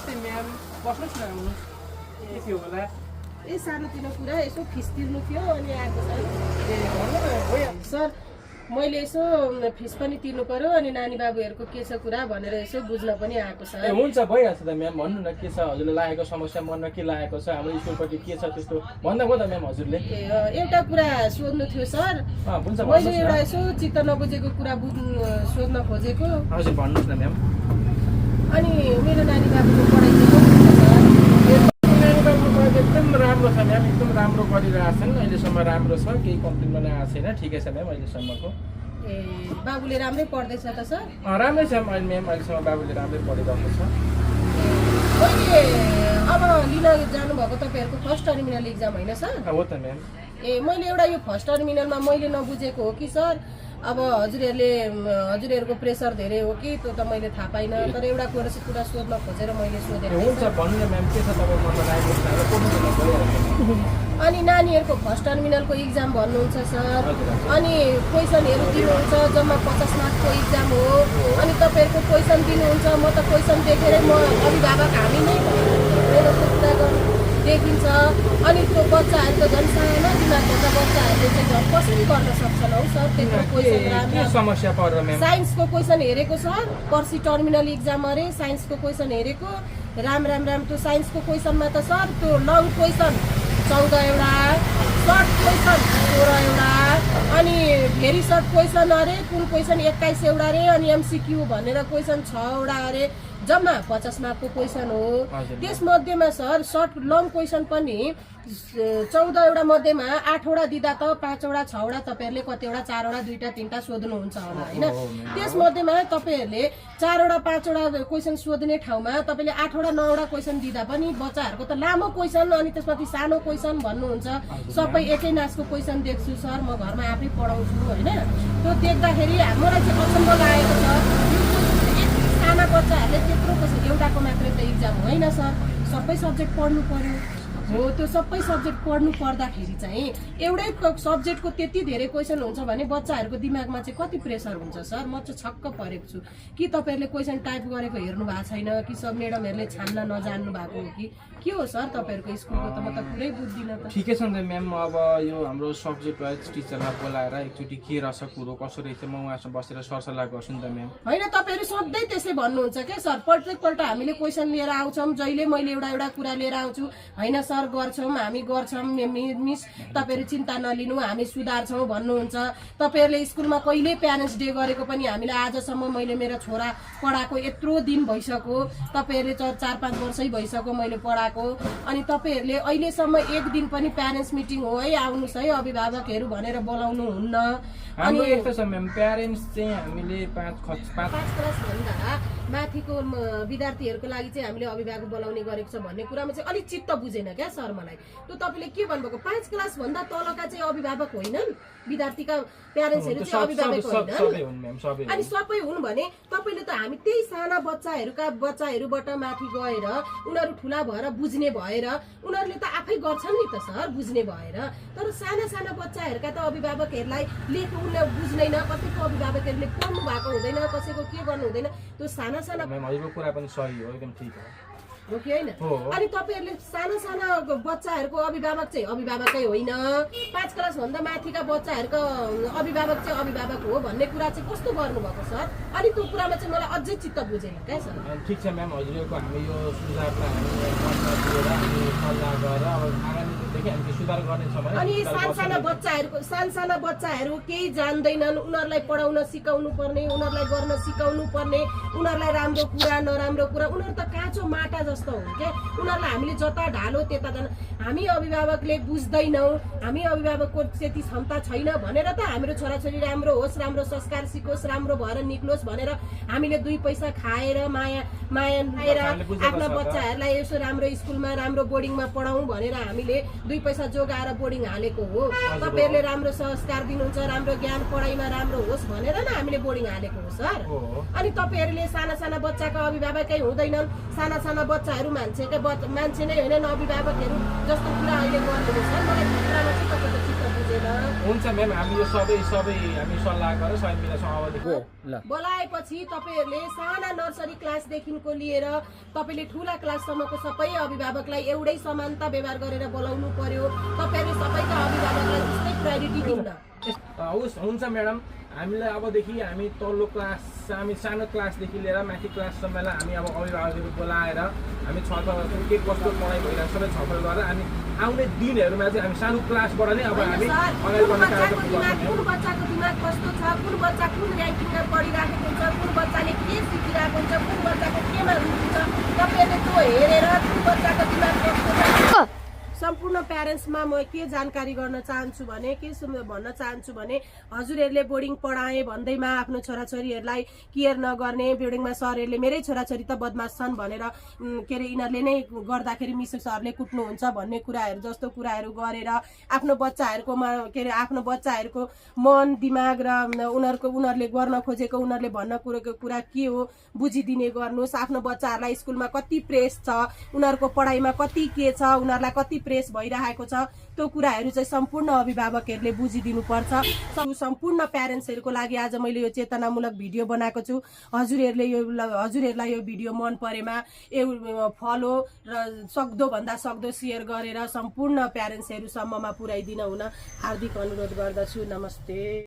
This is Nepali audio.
नमस्ते म्याम, बस्नुहोस् न आउनुहोस्। के थियो होला? सानोतिनो कुरा यसो फिस तिर्नु थियो अनि आएको सर। भन्नु न भइहाल्छ। सर मैले यसो फिस पनि तिर्नु पर्यो अनि नानी बाबुहरूको के छ कुरा भनेर यसो बुझ्न पनि आएको सर। हुन्छ भइहाल्छ त म्याम, भन्नु न के छ हजुरले लागेको समस्या, मनमा के लागेको छ, हाम्रो स्कुलपट्टि के छ त्यस्तो भन्दा भयो त म्याम हजुरले। एउटा कुरा सोध्नु थियो सर। हुन्छ मैले एउटा यसो चित्त नबुझेको कुरा सोध्न खोजेको। हजुर भन्नुहोस् न म्याम। अनि मेरो नानी बाबुको पढाइ चाहिँ कस्तो छ सर? नानी बाबुको पढाइ एकदम राम्रो छ म्याम, एकदम राम्रो गरिरहेको छन्, अहिलेसम्म राम्रो छ, केही कम्प्लेन पनि आएको छैन, ठिकै छ म्याम अहिलेसम्मको। बाबुले राम्रै पढ्दैछ त सर? राम्रै छ अहिले म्याम, अहिलेसम्म बाबुले राम्रै पढिरहेको छ। मैले अब लिन जानुभएको तपाईँहरूको फर्स्ट टर्मिनल इक्जाम होइन सर? हो त म्याम। मैले एउटा यो फर्स्ट टर्मिनलमा मैले नबुझेको हो कि सर अब हजुरहरूको प्रेसर धेरै हो कि त्यो त मैले थाहा पाइनँ, तर एउटा कुरा सोध्न खोजेर मैले सोधेको। हुन्छ भन्नु न म्याम, के छ तपाईँको मनमा लागेको छ? अनि नानीहरूको फर्स्ट टर्मिनलको इक्जाम भन्नुहुन्छ सर, अनि क्वेसनहरू दिनुहुन्छ, जम्मा 50 मार्क्सको इक्जाम हो, अनि तपाईँहरूको क्वेसन दिनुहुन्छ, म त क्वेसन देखेरै म अभिभावक हामी नै मेरो कुरा गर्नु देखिन्छ। अनि त्यो बच्चाहरू त झन् सानो दिमागको त बच्चाहरूले चाहिँ झन् कसरी गर्न सक्छन् हौ सर? त्यत्रो क्वेसन राम्रो समस्या पर्यो म्याम। साइन्सको क्वेसन हेरेको सर, पर्सि टर्मिनल इक्जाम अरे साइन्सको क्वेसन हेरेको, राम त्यो साइन्सको क्वेसनमा त सर त्यो लङ क्वेसन 14 वटा, सर्ट क्वेसन 16 वटा, अनि भेरी सर्ट क्वेसन अरे कुन क्वेसन 21 वटा अरे, अनि एमसिक्यू भनेर क्वेसन 6 वटा अरे, जम्मा 50 मार्कको क्वेसन हो। त्यसमध्येमा सर सर्ट लङ क्वेसन पनि 14 वटा मध्येमा 8 वटा दिँदा त 5 वटा 6 वटा तपाईँहरूले कतिवटा 4 वटा 2टा 3टा सोध्नुहुन्छ होला होइन? त्यसमध्येमा तपाईँहरूले 4 वटा 5 वटा क्वेसन सोध्ने ठाउँमा तपाईँले 8 वटा 9 वटा क्वेसन दिँदा पनि बच्चाहरूको त लामो क्वेसन अनि त्यसपछि सानो क्वेसन भन्नुहुन्छ। सबै एकै नासको क्वेसन देख्छु सर, म घरमा आफै पढाउँछु होइन? त्यो देख्दाखेरि मलाई चाहिँ अचम्म लागेको छ। साना बच्चाहरूले त्यत्रो एउटाको मात्रै त इक्जाम होइन सर, सबै सब्जेक्ट पढ्नु पर्यो हो। त्यो सबै सब्जेक्ट पढ्नु पर्दाखेरि चाहिँ एउटै सब्जेक्टको त्यति धेरै क्वेसन हुन्छ भने बच्चाहरूको दिमागमा चाहिँ कति प्रेसर हुन्छ सर? म चाहिँ छक्क परेको छु कि तपाईँहरूले क्वेसन टाइप गरेको हेर्नु भएको छैन कि सब म्याडमहरूले छान्न नजान्नु भएको हो कि के हो सर तपाईँहरूको स्कुलको? त म त पुरै बुझ्दिनँ त। ठिकै छ नि म्याम, अब यो हाम्रो सब्जेक्ट वाइज टिचरलाई बोलाएर एकचोटि के रहेछ कुरो कसो रहेछ म उहाँसँग बसेर सरसल्लाह गर्छु नि त म्याम। होइन तपाईँहरू सधैँ त्यसै भन्नुहुन्छ क्या सर? प्रत्येकपल्ट हामीले क्वेसन लिएर आउँछौँ, जहिले मैले एउटा कुरा लिएर आउँछु, होइन सर गर्छौँ हामी गर्छौँ मिस तपाईँहरू चिन्ता नलिनु हामी सुधार्छौँ भन्नुहुन्छ। तपाईँहरूले स्कुलमा कहिले प्यारेन्ट्स डे गरेको पनि हामीलाई आजसम्म मैले मेरो छोरा पढाएको यत्रो दिन भइसक्यो, तपाईँहरूले 4-5 वर्षै भइसक्यो मैले पढाएको, अनि तपाईँहरूले अहिलेसम्म एक दिन पनि प्यारेन्ट्स मिटिङ हो है आउनुहोस् है अभिभावकहरू भनेर बोलाउनु हुन्न। अनि यस्तो छ म्याम, प्यारेन्ट्स चाहिँ हामीले 5 क्लास भन्दा माथिको विद्यार्थीहरूको लागि चाहिँ हामीले अभिभावक बोलाउने गरेको छ भन्ने कुरामा चाहिँ अलिक चित्त बुझेन क्या सर मलाई। त्यो तपाईँले के भन्नुभएको? 5 क्लास भन्दा तलका चाहिँ अभिभावक होइनन्, विद्यार्थीका प्यारेन्ट्सहरू चाहिँ अभिभावक होइनन्। अनि सबै हुन् भने तपाईँले त हामी त्यही साना बच्चाहरूबाट माथि गएर उनीहरू ठुला भएर बुझ्ने भएर उनीहरूले त आफै गर्छन् नि त सर बुझ्ने भएर। तर साना बच्चाहरूका त अभिभावकहरूलाई लेख्नु बुझ्दैन, कसैको अभिभावकहरूले पढ्नु भएको हुँदैन, कसैको के गर्नु हुँदैन। त्यो साना हजुरको कुरा पनि सही हो, एकदम ठिक हो कि होइन? अनि तपाईँहरूले साना बच्चाहरूको अभिभावक चाहिँ अभिभावकै होइन, 5 क्लास भन्दा माथिका बच्चाहरूको अभिभावक चाहिँ अभिभावक हो भन्ने कुरा चाहिँ कस्तो गर्नुभएको सर? अनि त्यो कुरामा चाहिँ मलाई अझै चित्त बुझेन क्या सर। ठिक छ म्याम, हजुरको हामी यो सुझावलाई हामी सल्लाह गरेर अब आगामीदेखि हामी सुधार गर्नेछौँ। अनि साना बच्चाहरू केही जान्दैनन्, उनीहरूलाई पढाउन सिकाउनु पर्ने, उनीहरूलाई गर्न सिकाउनु पर्ने, उनीहरूलाई राम्रो कुरा नराम्रो कुरा, उनीहरू त काँचो माटा जस्तो हो क्या। उनीहरूलाई हामीले जता ढालो त्यता जान हामी अभिभावकले बुझ्दैनौँ, हामी अभिभावकको त्यति क्षमता छैन भनेर त हाम्रो छोराछोरी राम्रो होस्, राम्रो संस्कार सिकोस्, राम्रो भएर निक्लोस् भनेर हामीले 2 पैसा खाएर माया लिएर आफ्ना बच्चाहरूलाई यसो राम्रो स्कुलमा राम्रो बोर्डिङमा पढाउँ भनेर हामीले 2 पैसा जोगाएर बोर्डिङ हालेको हो। तपाईँहरूले राम्रो संस्कार दिनुहुन्छ, राम्रो ज्ञान पढाइमा राम्रो होस् भनेर न हामीले बोर्डिङ हालेको हो सर। अनि तपाईँहरूले साना बच्चाका अभिभावकै हुँदैनन्, साना बच्चाहरू मान्छे नै होइनन् अभिभावकहरू जस्तो कुरा अहिले गर्नु सर। मलाई त्यो कुरामा चाहिँ तपाईँको चित्त बुझेन। हुन्छ म्याम, हामी यो सबै हामी सल्लाह गरेर सबै मिलाउँछौँ अबदेखि। बोलाएपछि तपाईँहरूले साना नर्सरी क्लासदेखिको लिएर तपाईँले ठुला क्लाससम्मको सबै अभिभावकलाई एउटै समानता व्यवहार गरेर बोलाउनु पर्यो। तपाईँहरूले सबैका अभिभावकलाई उस्तै प्रायोरिटी दिउँ न। हुन्छ म्याडम, हामीलाई अबदेखि हामी तल्लो क्लास, हामी सानो क्लासदेखि लिएर माथि क्लाससम्मलाई हामी अब अभिभावकहरू बोलाएर हामी छलफल गर्छौँ के कस्तो पढाइ भइरहेको सबै छलफल गरेर हामी आउने दिनहरूमा चाहिँ हामी सानो क्लासबाट नै अब हामी अगाडि बढ्ने कार्यक्रम गर्छौँ। कुन बच्चाको दिमाग कस्तो छ, कुन बच्चा कुन ऱ्याङ्किङमा पढिरहेको हुन्छ, कुन बच्चाले के सिकिरहेको हुन्छ, कुन बच्चाको केमा रुचि छ, तपाईँहरूले त्यो हेरेर कुन बच्चाको दिमाग कस्तो छ सम्पूर्ण प्यारेन्ट्समा म के जानकारी गर्न चाहन्छु भने भन्न चाहन्छु भने हजुरहरूले बोर्डिङ पढाएँ भन्दैमा आफ्नो छोराछोरीहरूलाई केयर नगर्ने, बोर्डिङमा सरहरूले मेरै छोराछोरी त बदमास छन् भनेर के अरे यिनीहरूले नै गर्दाखेरि मिसेस सरले कुट्नुहुन्छ भन्ने कुराहरू जस्तो कुराहरू गरेर आफ्नो बच्चाहरूकोमा के अरे आफ्नो बच्चाहरूको मन दिमाग र उनीहरूले गर्न खोजेको उनीहरूले भन्न कुरोको कुरा के हो बुझिदिने गर्नुहोस्। आफ्नो बच्चाहरूलाई स्कुलमा कति प्रेस छ, उनीहरूको पढाइमा कति के छ, उनीहरूलाई कति प्रेस भइरहेको छ त्यो कुराहरू चाहिँ सम्पूर्ण अभिभावकहरूले बुझिदिनुपर्छ। सम्पूर्ण प्यारेन्ट्सहरूको लागि आज मैले यो चेतनामूलक भिडियो बनाएको छु। हजुरहरूलाई यो भिडियो मन परेमा फलो र सक्दो भन्दा सक्दो सेयर गरेर सम्पूर्ण प्यारेन्ट्सहरूसम्ममा पुर्याइदिन हुन हार्दिक अनुरोध गर्दछु। नमस्ते।